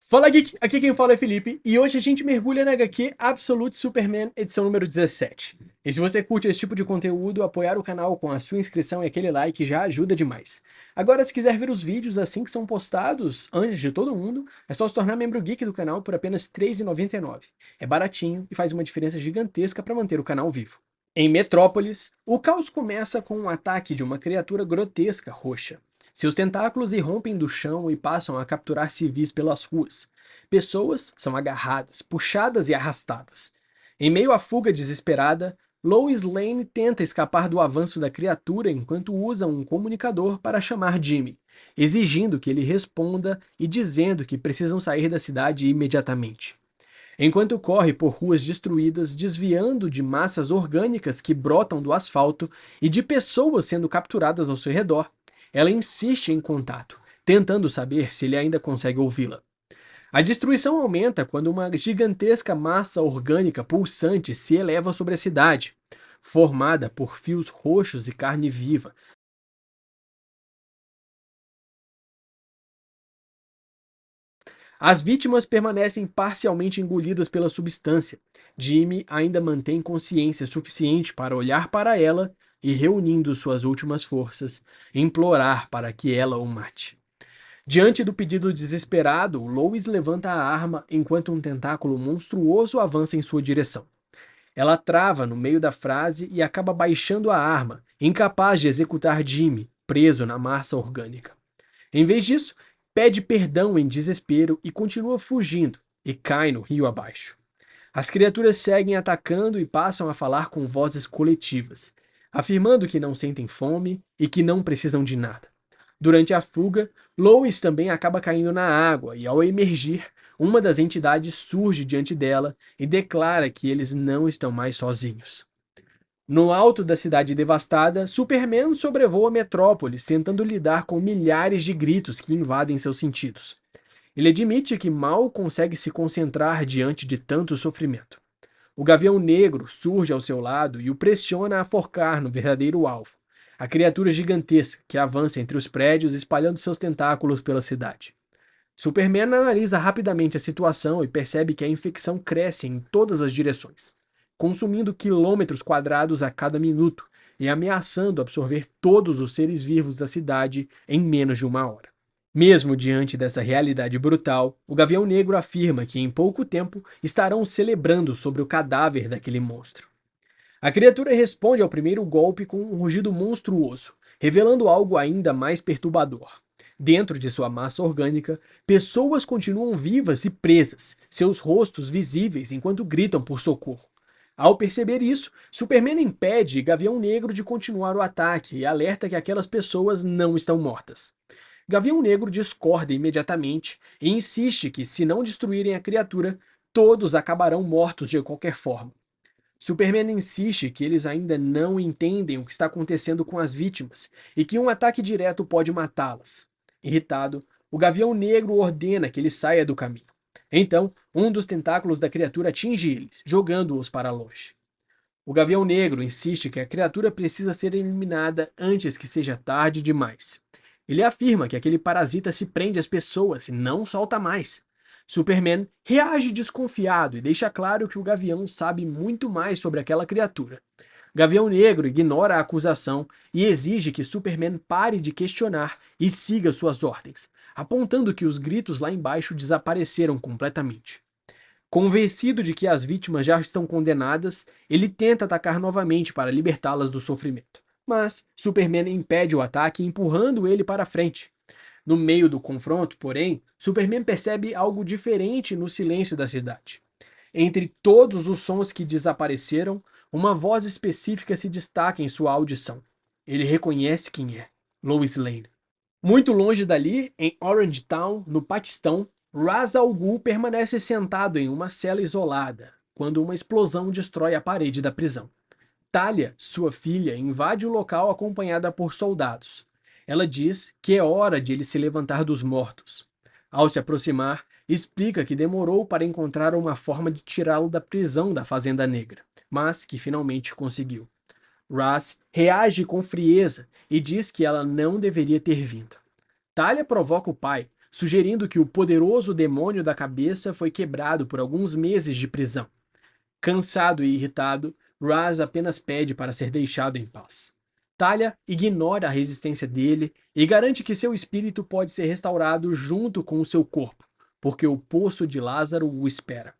Fala Geek, aqui quem fala é Felipe e hoje a gente mergulha na HQ Absolute Superman, edição número 17. E se você curte esse tipo de conteúdo, apoiar o canal com a sua inscrição e aquele like já ajuda demais. Agora, se quiser ver os vídeos assim que são postados, antes de todo mundo, é só se tornar membro Geek do canal por apenas R$ 3,99. É baratinho e faz uma diferença gigantesca para manter o canal vivo. Em Metrópolis, o caos começa com um ataque de uma criatura grotesca roxa. Seus tentáculos irrompem do chão e passam a capturar civis pelas ruas. Pessoas são agarradas, puxadas e arrastadas. Em meio à fuga desesperada, Lois Lane tenta escapar do avanço da criatura enquanto usa um comunicador para chamar Jimmy, exigindo que ele responda e dizendo que precisam sair da cidade imediatamente. Enquanto corre por ruas destruídas, desviando de massas orgânicas que brotam do asfalto e de pessoas sendo capturadas ao seu redor, ela insiste em contato, tentando saber se ele ainda consegue ouvi-la. A destruição aumenta quando uma gigantesca massa orgânica pulsante se eleva sobre a cidade, formada por fios roxos e carne viva. As vítimas permanecem parcialmente engolidas pela substância. Jimmy ainda mantém consciência suficiente para olhar para ela e, reunindo suas últimas forças, implorar para que ela o mate. Diante do pedido desesperado, Lois levanta a arma enquanto um tentáculo monstruoso avança em sua direção. Ela trava no meio da frase e acaba baixando a arma, incapaz de executar Jimmy, preso na massa orgânica. Em vez disso, pede perdão em desespero e continua fugindo, e cai no rio abaixo. As criaturas seguem atacando e passam a falar com vozes coletivas, afirmando que não sentem fome e que não precisam de nada. Durante a fuga, Lois também acaba caindo na água e, ao emergir, uma das entidades surge diante dela e declara que eles não estão mais sozinhos. No alto da cidade devastada, Superman sobrevoa Metrópolis, tentando lidar com milhares de gritos que invadem seus sentidos. Ele admite que mal consegue se concentrar diante de tanto sofrimento. O Gavião Negro surge ao seu lado e o pressiona a focar no verdadeiro alvo, a criatura gigantesca que avança entre os prédios espalhando seus tentáculos pela cidade. Superman analisa rapidamente a situação e percebe que a infecção cresce em todas as direções, consumindo quilômetros quadrados a cada minuto e ameaçando absorver todos os seres vivos da cidade em menos de uma hora. Mesmo diante dessa realidade brutal, o Gavião Negro afirma que em pouco tempo estarão celebrando sobre o cadáver daquele monstro. A criatura responde ao primeiro golpe com um rugido monstruoso, revelando algo ainda mais perturbador. Dentro de sua massa orgânica, pessoas continuam vivas e presas, seus rostos visíveis enquanto gritam por socorro. Ao perceber isso, Superman impede Gavião Negro de continuar o ataque e alerta que aquelas pessoas não estão mortas. Gavião Negro discorda imediatamente e insiste que, se não destruírem a criatura, todos acabarão mortos de qualquer forma. Superman insiste que eles ainda não entendem o que está acontecendo com as vítimas e que um ataque direto pode matá-las. Irritado, o Gavião Negro ordena que ele saia do caminho. Então, um dos tentáculos da criatura atinge eles, jogando-os para longe. O Gavião Negro insiste que a criatura precisa ser eliminada antes que seja tarde demais. Ele afirma que aquele parasita se prende às pessoas e não solta mais. Superman reage desconfiado e deixa claro que o Gavião sabe muito mais sobre aquela criatura. Gavião Negro ignora a acusação e exige que Superman pare de questionar e siga suas ordens, apontando que os gritos lá embaixo desapareceram completamente. Convencido de que as vítimas já estão condenadas, ele tenta atacar novamente para libertá-las do sofrimento. Mas Superman impede o ataque, empurrando ele para frente. No meio do confronto, porém, Superman percebe algo diferente no silêncio da cidade. Entre todos os sons que desapareceram, uma voz específica se destaca em sua audição. Ele reconhece quem é: Lois Lane. Muito longe dali, em Orange Town, no Paquistão, Ra's al Ghul permanece sentado em uma cela isolada, quando uma explosão destrói a parede da prisão. Talia, sua filha, invade o local acompanhada por soldados. Ela diz que é hora de ele se levantar dos mortos. Ao se aproximar, explica que demorou para encontrar uma forma de tirá-lo da prisão da Fazenda Negra, mas que finalmente conseguiu. Raz reage com frieza e diz que ela não deveria ter vindo. Talia provoca o pai, sugerindo que o poderoso demônio da cabeça foi quebrado por alguns meses de prisão. Cansado e irritado, Raz apenas pede para ser deixado em paz. Talia ignora a resistência dele e garante que seu espírito pode ser restaurado junto com o seu corpo, porque o poço de Lázaro o espera.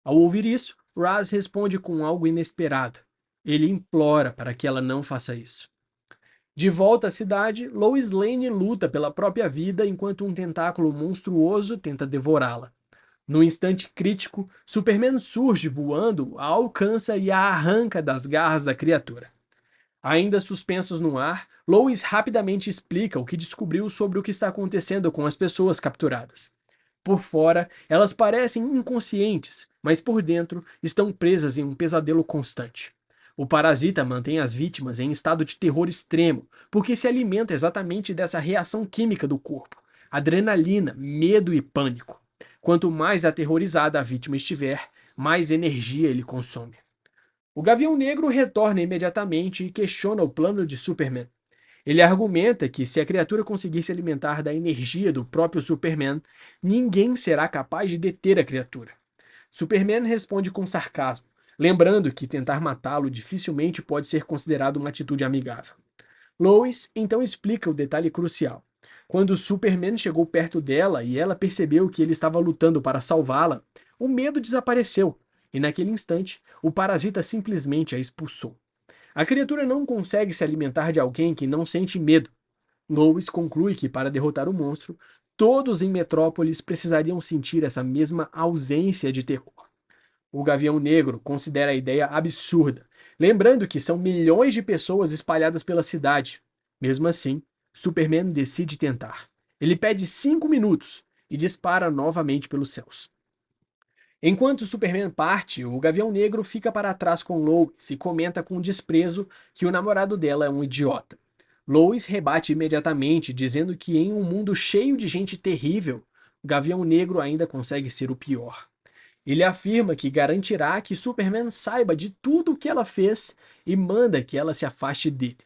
Ao ouvir isso, Raz responde com algo inesperado. Ele implora para que ela não faça isso. De volta à cidade, Lois Lane luta pela própria vida enquanto um tentáculo monstruoso tenta devorá-la. No instante crítico, Superman surge voando, a alcança e a arranca das garras da criatura. Ainda suspensos no ar, Lois rapidamente explica o que descobriu sobre o que está acontecendo com as pessoas capturadas. Por fora, elas parecem inconscientes, mas por dentro estão presas em um pesadelo constante. O parasita mantém as vítimas em estado de terror extremo, porque se alimenta exatamente dessa reação química do corpo: adrenalina, medo e pânico. Quanto mais aterrorizada a vítima estiver, mais energia ele consome. O Gavião Negro retorna imediatamente e questiona o plano de Superman. Ele argumenta que se a criatura conseguir se alimentar da energia do próprio Superman, ninguém será capaz de deter a criatura. Superman responde com sarcasmo, lembrando que tentar matá-lo dificilmente pode ser considerado uma atitude amigável. Lois então explica o detalhe crucial. Quando Superman chegou perto dela e ela percebeu que ele estava lutando para salvá-la, o medo desapareceu, e naquele instante, o parasita simplesmente a expulsou. A criatura não consegue se alimentar de alguém que não sente medo. Lois conclui que para derrotar o monstro, todos em Metrópolis precisariam sentir essa mesma ausência de terror. O Gavião Negro considera a ideia absurda, lembrando que são milhões de pessoas espalhadas pela cidade. Mesmo assim, Superman decide tentar. Ele pede 5 minutos e dispara novamente pelos céus. Enquanto Superman parte, o Gavião Negro fica para trás com Lois e comenta com desprezo que o namorado dela é um idiota. Lois rebate imediatamente, dizendo que em um mundo cheio de gente terrível, o Gavião Negro ainda consegue ser o pior. Ele afirma que garantirá que Superman saiba de tudo o que ela fez e manda que ela se afaste dele.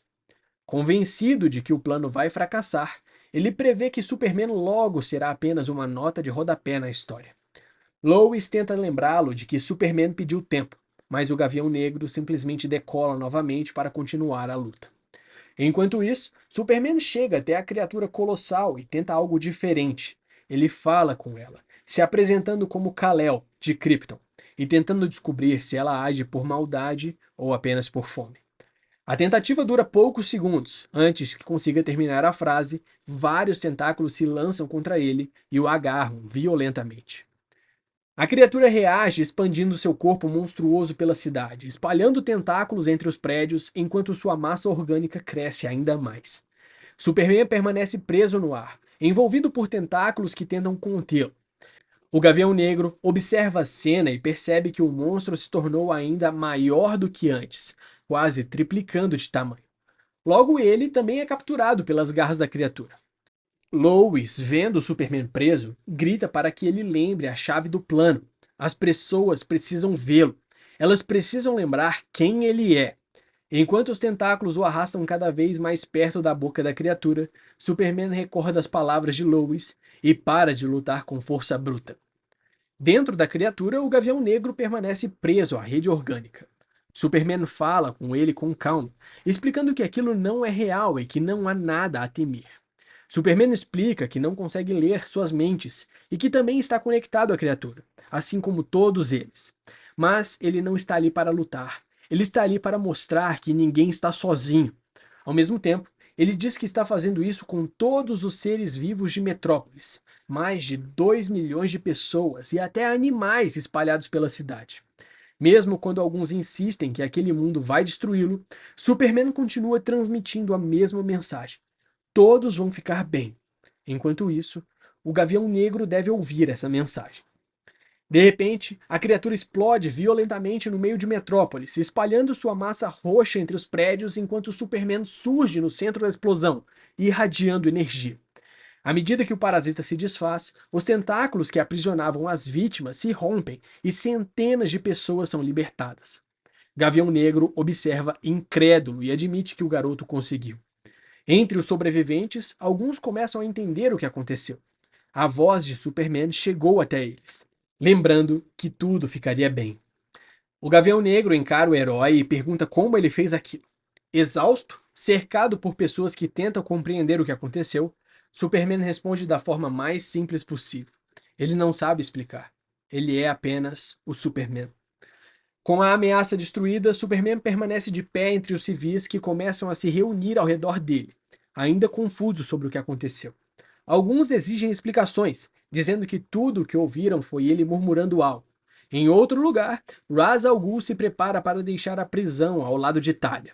Convencido de que o plano vai fracassar, ele prevê que Superman logo será apenas uma nota de rodapé na história. Lois tenta lembrá-lo de que Superman pediu tempo, mas o Gavião Negro simplesmente decola novamente para continuar a luta. Enquanto isso, Superman chega até a criatura colossal e tenta algo diferente. Ele fala com ela, se apresentando como Kal-El, de Krypton, e tentando descobrir se ela age por maldade ou apenas por fome. A tentativa dura poucos segundos. Antes que consiga terminar a frase, vários tentáculos se lançam contra ele e o agarram violentamente. A criatura reage expandindo seu corpo monstruoso pela cidade, espalhando tentáculos entre os prédios enquanto sua massa orgânica cresce ainda mais. Superman permanece preso no ar, envolvido por tentáculos que tentam contê-lo. O Gavião Negro observa a cena e percebe que o monstro se tornou ainda maior do que antes, quase triplicando de tamanho. Logo ele também é capturado pelas garras da criatura. Lois, vendo o Superman preso, grita para que ele lembre a chave do plano. As pessoas precisam vê-lo. Elas precisam lembrar quem ele é. Enquanto os tentáculos o arrastam cada vez mais perto da boca da criatura, Superman recorda as palavras de Lois e para de lutar com força bruta. Dentro da criatura, o Gavião Negro permanece preso à rede orgânica. Superman fala com ele com calma, explicando que aquilo não é real e que não há nada a temer. Superman explica que não consegue ler suas mentes e que também está conectado à criatura, assim como todos eles. Mas ele não está ali para lutar. Ele está ali para mostrar que ninguém está sozinho. Ao mesmo tempo, ele diz que está fazendo isso com todos os seres vivos de Metrópolis, mais de 2 milhões de pessoas e até animais espalhados pela cidade. Mesmo quando alguns insistem que aquele mundo vai destruí-lo, Superman continua transmitindo a mesma mensagem. Todos vão ficar bem. Enquanto isso, o Gavião Negro deve ouvir essa mensagem. De repente, a criatura explode violentamente no meio de Metrópolis, espalhando sua massa roxa entre os prédios enquanto Superman surge no centro da explosão, irradiando energia. À medida que o parasita se desfaz, os tentáculos que aprisionavam as vítimas se rompem e centenas de pessoas são libertadas. Gavião Negro observa incrédulo e admite que o garoto conseguiu. Entre os sobreviventes, alguns começam a entender o que aconteceu. a voz de Superman chegou até eles, lembrando que tudo ficaria bem. O Gavião Negro encara o herói e pergunta como ele fez aquilo. Exausto, cercado por pessoas que tentam compreender o que aconteceu, Superman responde da forma mais simples possível. Ele não sabe explicar. Ele é apenas o Superman. Com a ameaça destruída, Superman permanece de pé entre os civis que começam a se reunir ao redor dele, ainda confusos sobre o que aconteceu. Alguns exigem explicações, dizendo que tudo o que ouviram foi ele murmurando algo. Em outro lugar, Ra's al Ghul se prepara para deixar a prisão ao lado de Talia.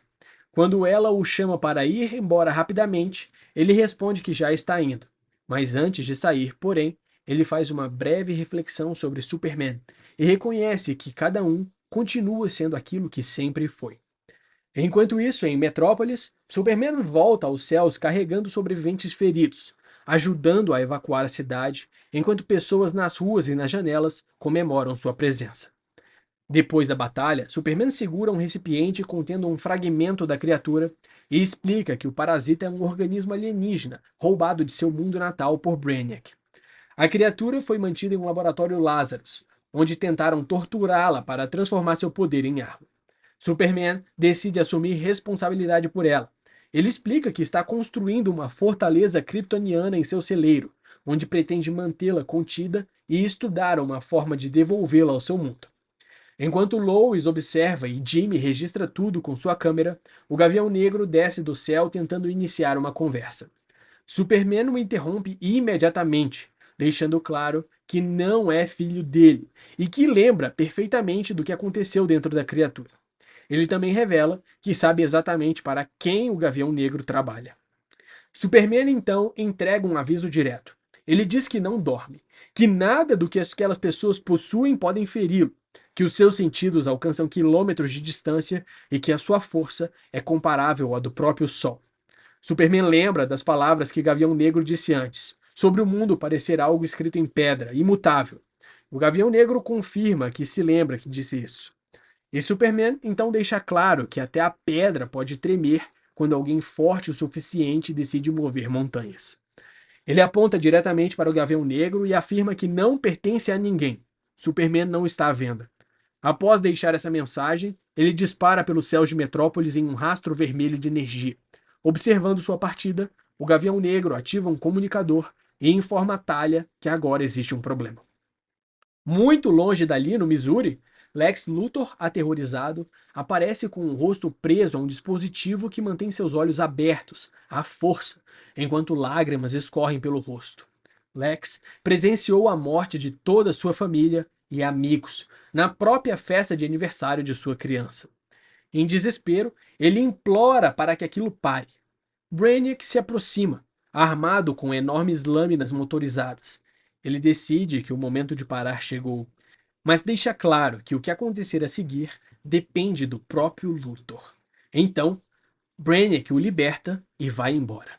Quando ela o chama para ir embora rapidamente, ele responde que já está indo. Mas antes de sair, porém, ele faz uma breve reflexão sobre Superman e reconhece que cada um continua sendo aquilo que sempre foi. Enquanto isso, em Metrópolis, Superman volta aos céus carregando sobreviventes feridos, ajudando a evacuar a cidade, enquanto pessoas nas ruas e nas janelas comemoram sua presença. Depois da batalha, Superman segura um recipiente contendo um fragmento da criatura e explica que o parasita é um organismo alienígena roubado de seu mundo natal por Brainiac. A criatura foi mantida em um laboratório Lazarus, onde tentaram torturá-la para transformar seu poder em arma. Superman decide assumir responsabilidade por ela. Ele explica que está construindo uma fortaleza kryptoniana em seu celeiro, onde pretende mantê-la contida e estudar uma forma de devolvê-la ao seu mundo. Enquanto Lois observa e Jimmy registra tudo com sua câmera, o Gavião Negro desce do céu tentando iniciar uma conversa. Superman o interrompe imediatamente, deixando claro que não é filho dele e que lembra perfeitamente do que aconteceu dentro da criatura. Ele também revela que sabe exatamente para quem o Gavião Negro trabalha. Superman então entrega um aviso direto. Ele diz que não dorme, que nada do que aquelas pessoas possuem podem feri-lo, que os seus sentidos alcançam quilômetros de distância e que a sua força é comparável à do próprio Sol. Superman lembra das palavras que Gavião Negro disse antes, sobre o mundo parecer algo escrito em pedra, imutável. O Gavião Negro confirma que se lembra que disse isso. E Superman então deixa claro que até a pedra pode tremer quando alguém forte o suficiente decide mover montanhas. Ele aponta diretamente para o Gavião Negro e afirma que não pertence a ninguém. Superman não está à venda. Após deixar essa mensagem, ele dispara pelos céus de Metrópolis em um rastro vermelho de energia. Observando sua partida, o Gavião Negro ativa um comunicador e informa a Talia que agora existe um problema. Muito longe dali, no Missouri, Lex Luthor, aterrorizado, aparece com o rosto preso a um dispositivo que mantém seus olhos abertos, à força, enquanto lágrimas escorrem pelo rosto. Lex presenciou a morte de toda sua família e amigos na própria festa de aniversário de sua criança. Em desespero, ele implora para que aquilo pare. Brainiac se aproxima, armado com enormes lâminas motorizadas. Ele decide que o momento de parar chegou, mas deixa claro que o que acontecer a seguir depende do próprio Luthor. Então, Brainiac o liberta e vai embora.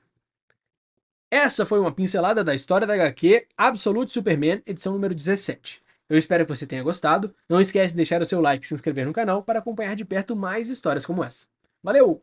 Essa foi uma pincelada da história da HQ Absolute Superman, edição número 17. Eu espero que você tenha gostado. Não esquece de deixar o seu like e se inscrever no canal para acompanhar de perto mais histórias como essa. Valeu!